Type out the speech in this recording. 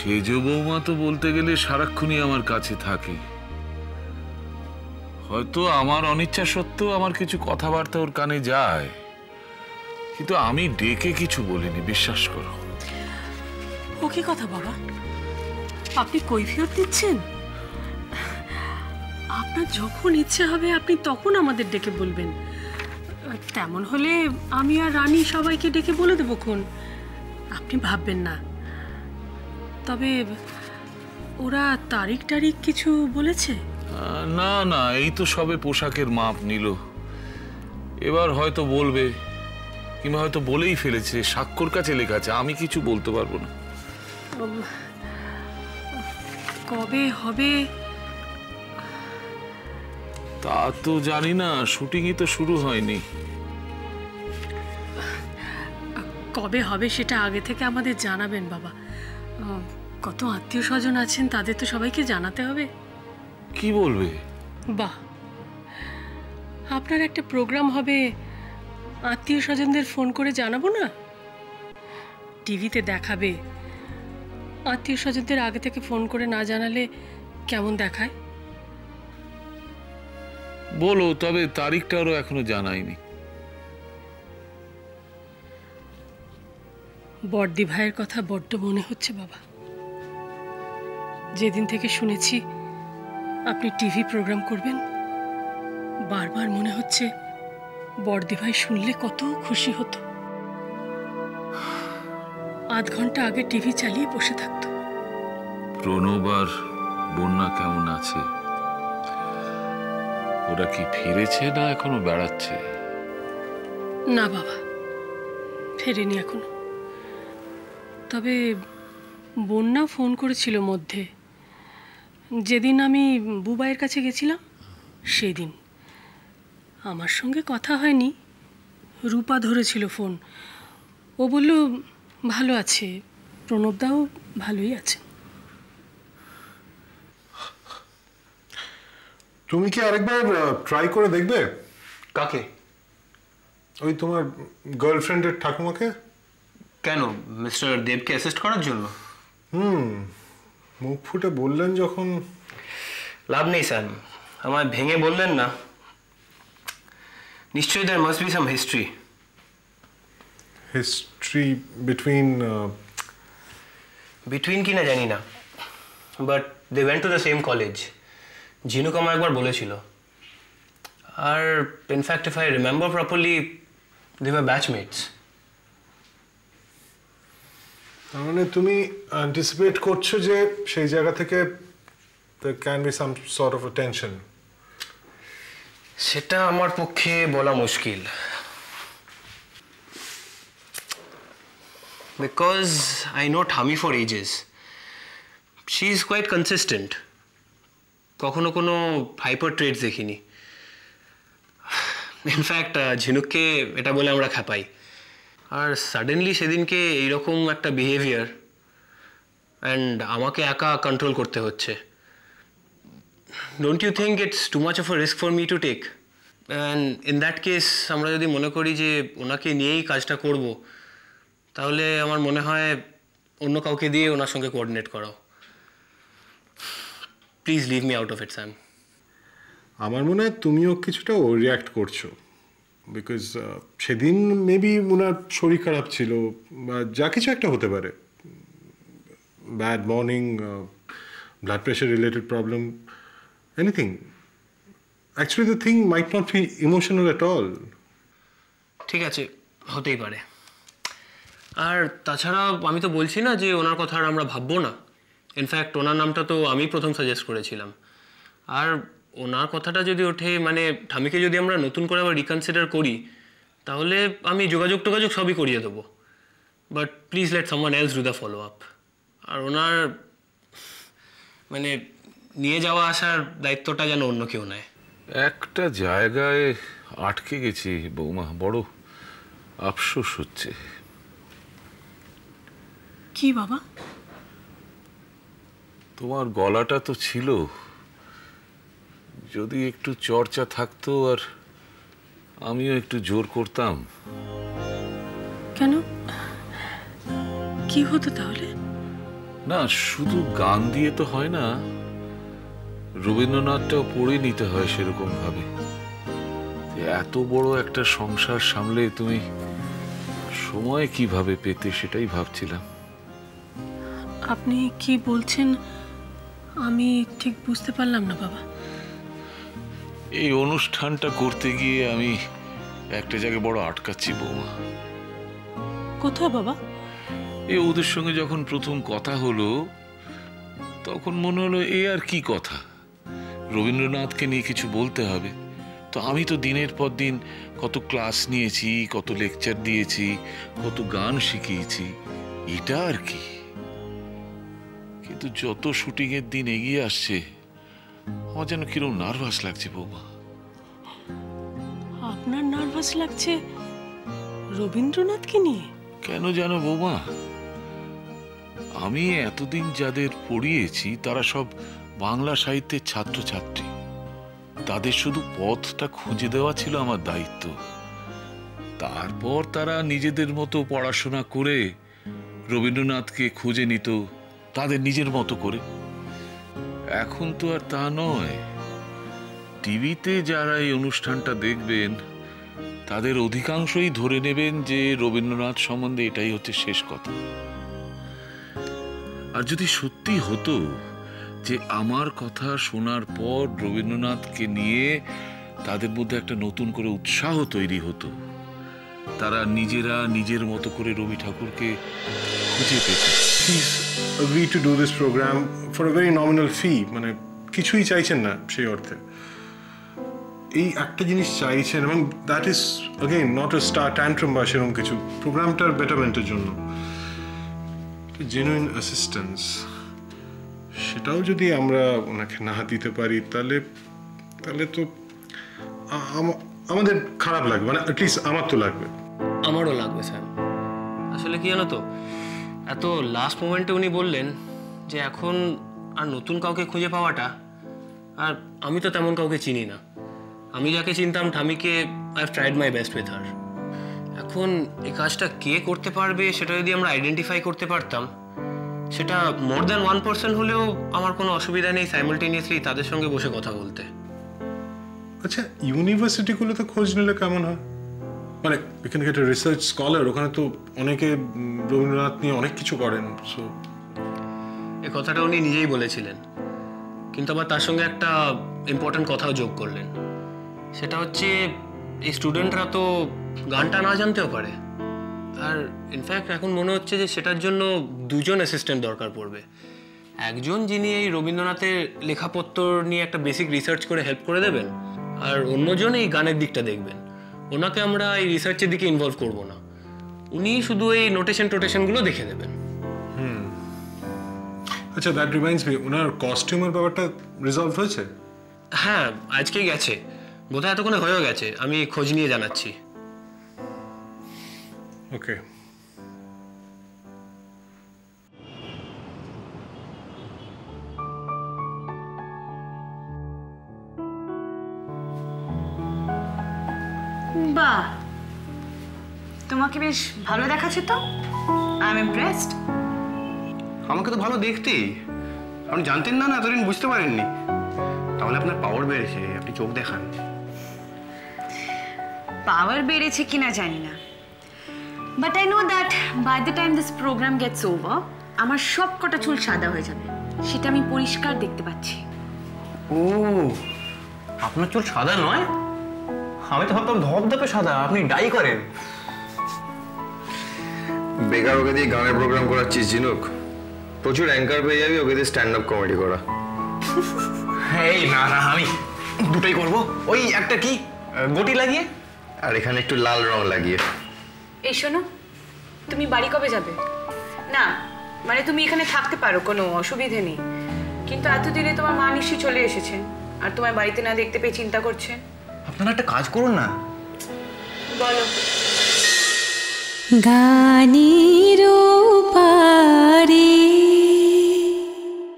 সেজ বৌমা তো বলতে গেলে সারাক্ষণই আমার কাছে থাকে। হয়তো আমার অনিচ্ছা সত্ত্বেও আমার কিছু কথাবার্তা ওর কানে যায়, কিন্তু আমি ডেকে কিছু বলিনি, বিশ্বাস করো। ও কি কথা বাবা, আপনি কৈফিয়ত দিচ্ছেন? আপনার যখন ইচ্ছে হবে আপনি তখন আমাদের ডেকে বলবেন। তেমন হলে আমি আর রানী সবাইকে ডেকে বলে দেবো খুন, আপনি ভাববেন না। তবে ওরা তারিখ কিছু বলেছে? না না, এই তো সবে পোশাকের মাপ নিল, এবার হয়তো বলবে, কিংবা হয়তো বলেই ফেলেছে, স্বাক্ষর কাছে লেখা আছে, আমি কিছু বলতে পারবো না। কবে হবে তা তো জানি না, শুটিংই তো শুরু হয়নি। কবে হবে সেটা আগে থেকে আমাদের জানাবেন বাবা। কত আত্মীয় স্বজন আছেন, তাদের তো সবাইকে জানাতে হবে। কি বলবে? বাহ, আপনার একটা প্রোগ্রাম হবে, আত্মীয় স্বজনদের ফোন করে জানাবো না? টিভিতে দেখাবে, আত্মীয় স্বজনদের আগে থেকে ফোন করে না জানালে কেমন দেখায়? বলো, তবে তারিখটা আরো এখনো জানাইনি। বড়দি ভাইয়ের কথা বড্ড মনে হচ্ছে বাবা। যেদিন থেকে শুনেছি আপনি টিভি প্রোগ্রাম করবেন, বারবার মনে হচ্ছে বড়দি ভাই শুনলে কত খুশি হতো। আধ ঘন্টা আগে টিভি চালিয়ে বসে থাকতো। প্রণব আর বন্যা কেমন আছে? ওরা কি ফিরেছে না এখনো বেড়াচ্ছে? না বাবা, ফেরেনি এখনো। তবে বন্যা ফোন করেছিল মধ্যে, যেদিন আমি বুবাইয়ের কাছে গেছিলাম সেদিন। আমার সঙ্গে কথা হয়নি, রূপা ধরেছিল ফোন। ও বলল ভালো আছে, প্রণবদাও ভালোই আছে। তুমি কি আরেকবার ট্রাই করে দেখবে? কাকে? ওই তোমার গার্লফ্রেন্ডের ঠাকুমাকে। কেন, মিস্টার দেবকে অ্যাসিস্ট করার জন্য? মুখ ফুটে বললেন যখন। লাভ নেই স্যার, আমায় ভেঙে বললেন না। নিশ্চয়ই there must be some history. History between? Between কি না জানি না, but they went to the same college. Jhinuk আমার একবার বলেছিল। আর in fact if I remember properly they were batchmates. তার মানে তুমি অ্যান্টিসিপেট করছো যে সেই জায়গা থেকে there can be some sort of a tension? সেটা আমার পক্ষে বলা মুশকিল, বিকজ আই নো ঠামি for ages. She is quite consistent, কখনো কোনো হাইপার ট্রেডস দেখিনি। ইনফ্যাক্ট ঝিনুককে এটা বলে আমরা খেপাই। আর সাডেনলি সেদিনকে এইরকম একটা বিহেভিয়ার, অ্যান্ড আমাকে একা কন্ট্রোল করতে হচ্ছে। Don't you think it's too much of a risk for me to take? And in that case আমরা যদি মনে করি যে ওনাকে নিয়েই কাজটা করব, তাহলে আমার মনে হয় অন্য কাউকে দিয়ে ওনার সঙ্গে কোঅর্ডিনেট করাও। Please leave me out of it Sam. আমার মনে হয় তুমিও কিছুটা রিয়াক্ট করছো, বিকজ সেদিন মেবি ওনার শরীর খারাপ ছিল বা যা কিছু একটা হতে পারে, bad morning, blood pressure related problem, anything. Actually the thing might not be emotional at all. ঠিক আছে, হতেই পারে। আর তাছাড়া আমি তো বলছি না যে ওনার কথা আর আমরা ভাববো না। ইনফ্যাক্ট ওনার নামটা তো আমি প্রথম সাজেস্ট করেছিলাম। আর ওনার কথাটা যদি ওঠে, মানে ঠামিকে যদি আমরা নতুন করে আবার রিকনসিডার করি, তাহলে আমি যোগাযোগ সবই করিয়ে দেবো। But please let someone else do the follow up. আর ওনার মানে নিয়ে যাওয়া আসার দায়িত্বটা যেন অন্য কেউ নেয়। একটা জায়গায় আটকে গেছি বৌমা, বড় আফসোস হচ্ছে। কি বাবা? তোমার গলাটা তো ছিল, যদি একটু চর্চা থাকতো আর আমিও একটু জোর করতাম। কেন, কি হতো তাহলে? না, শুধু গান দিয়ে তো হয় না, রবীন্দ্রনাথটাও পড়ে নিতে হয় সেরকম ভাবে। এত বড় একটা সংসার সামলে তুমি সময় কিভাবে পেতে সেটাই ভাবছিলাম। আপনি কি বলছেন আমি ঠিক বুঝতে পারলাম না বাবা। এই অনুষ্ঠানটা করতে গিয়ে আমি একটা জায়গায় বড় আটকাচ্ছি বৌমা। কোথায় বাবা? এই ওদের সঙ্গে যখন প্রথম কথা হলো তখন মনে হলো এ আর কি কথা, রবীন্দ্রনাথকে নিয়ে কিছু বলতে হবে। তো আমি তো দিনের পর দিন কত ক্লাস নিয়েছি, কত লেকচার দিয়েছি, কত গান শিখিয়েছি, এটা আর কি। কিন্তু যত শুটিং এর দিন এগিয়ে আসছে আমার যেন কিরকম নার্ভাস লাগছে বৌমা। আপনার নার্ভাস লাগছে রবীন্দ্রনাথকে নিয়ে? কেন জানো বৌমা, আমি এতদিন যাদের পড়িয়েছি তারা সব বাংলা সাহিত্যের ছাত্রছাত্রী। তাদের শুধু পথটা খুঁজে দেওয়া ছিল আমার দায়িত্ব। তারপর তারা নিজেদের মতো পড়াশোনা করে রবীন্দ্রনাথকে খুঁজে নিত তাদের নিজের মতো করে। এখন তো আর তা নয়। টিভিতে যারা এই অনুষ্ঠানটা দেখবেন তাদের অধিকাংশই ধরে নেবেন যে রবীন্দ্রনাথ সম্বন্ধে এটাই হচ্ছে শেষ কথা। আর যদি সত্যি হতো যে আমার কথা শোনার পর রবীন্দ্রনাথকে নিয়ে তাদের মধ্যে একটা নতুন করে উৎসাহ তৈরি হতো, তারা নিজেরা নিজের মতো করে রবি ঠাকুরকে খুঁজে পেত। Please agree to do this programme for a very nominal fee, মানে কিছুই চাইছেন না সেই অর্থে। এই একটা জিনিস চাইছেন, এবং that is again not a star tantrum বা সেরকম কিছু, প্রোগ্রামটার বেটারমেন্টের জন্য জেনুইন অ্যাসিস্ট্যান্স। সেটাও যদি আমরা ওনাকে না দিতে পারি তাহলে তো আমাদের খারাপ লাগবে, মানে অ্যাটলিস্ট আমার তো লাগবে। আমারও লাগবে স্যার। আসলে কি জানো তো, এত লাস্ট মোমেন্টে উনি বললেন যে এখন আর নতুন কাউকে খুঁজে পাওয়াটা, আর আমি তো তেমন কাউকে চিনি না। আমি যাকে চিনতাম ঠামিকে, I have tried my best with her. এখন এই কাজটা কে করতে পারবে সেটা যদি আমরা আইডেন্টিফাই করতে পারতাম, সেটা মোর দ্যান 1% হলেও আমার কোনো অসুবিধা নেই সাইমালটেনিয়াসলি তাদের সঙ্গে বসে কথা বলতে। আচ্ছা, ইউনিভার্সিটিগুলোতে খোঁজ নিলে কেমন হয়? মানে এখানে একটা রিসার্চ স্কলার, ওখানে তো অনেকে রবীন্দ্রনাথ নিয়ে অনেক কিছু করেন। সো এই কথাটা উনি নিজেই বলেছিলেন, কিন্তু আবার তার সঙ্গে একটা ইম্পর্টেন্ট কথাও যোগ করলেন। সেটা হচ্ছে এই স্টুডেন্টরা তো গানটা না জানতেও পারে। আর ইনফ্যাক্ট এখন মনে হচ্ছে যে সেটার জন্য দুজন অ্যাসিস্ট্যান্ট দরকার পড়বে। একজন যিনি এই রবীন্দ্রনাথের লেখাপত্র নিয়ে একটা বেসিক রিসার্চ করে হেল্প করে দেবেন, আর অন্যজন এই গানের দিকটা দেখবেন। ওনাকে আমরা এই রিসার্চের দিকে ইনভলভ করব না, উনি শুধু এই টোটেশনগুলো দেখে দেবেন। আচ্ছা, দ্যাট রিমাইন্ডস মি, ওনার কস্টিউমের ব্যাপারটা রিজলভ হয়েছে? হ্যাঁ, আজকেই গেছে, বোধহয় এতক্ষণে হয়েও গেছে। আমি খোঁজ নিয়ে জানাচ্ছি। ওকে। বাহ, তোমাকে বেশ ভালো দেখাচ্ছে তো। I am impressed. আমাকে তো ভালো দেখতেই। আপনি জানতেন না, এতদিন বুঝতে পারেননি। তাহলে আপনার পাওয়ার বেড়েছে, আপনি চোখ দেখান। পাওয়ার বেড়েছে কিনা জানি না, but I know that by the time this programme gets over আমার সব কটা চুল সাদা হয়ে যাবে, সেটা আমি পরিষ্কার দেখতে পাচ্ছি। ও, আপনার চুল সাদা নয়? আমি তো ভাবতাম ধপধপে সাদা। আপনি ডাই করেন? বেকার ওকে দিয়ে গানের প্রোগ্রাম করাচ্ছিস ঝিনুক, প্রচুর অ্যাঙ্কার পেয়ে যাবি ওকে দিয়ে স্ট্যান্ড আপ কমেডি করা। এই না না, আমি দুটোই করব। ওই একটা কি গটি লাগিয়ে, আর এখানে একটু লাল রং লাগিয়ে। এই শোনো, তুমি বাড়ি কবে যাবে? না মানে তুমি এখানে থাকতে পারো, কোনো অসুবিধে নেই, কিন্তু এতদিনে তোমার মা নিশ্চয়ই চলে এসেছে, আর তোমার বাড়িতে না দেখতে পেয়ে চিন্তা করছে। আপনারা একটা কাজ করুন না। বলো। গানের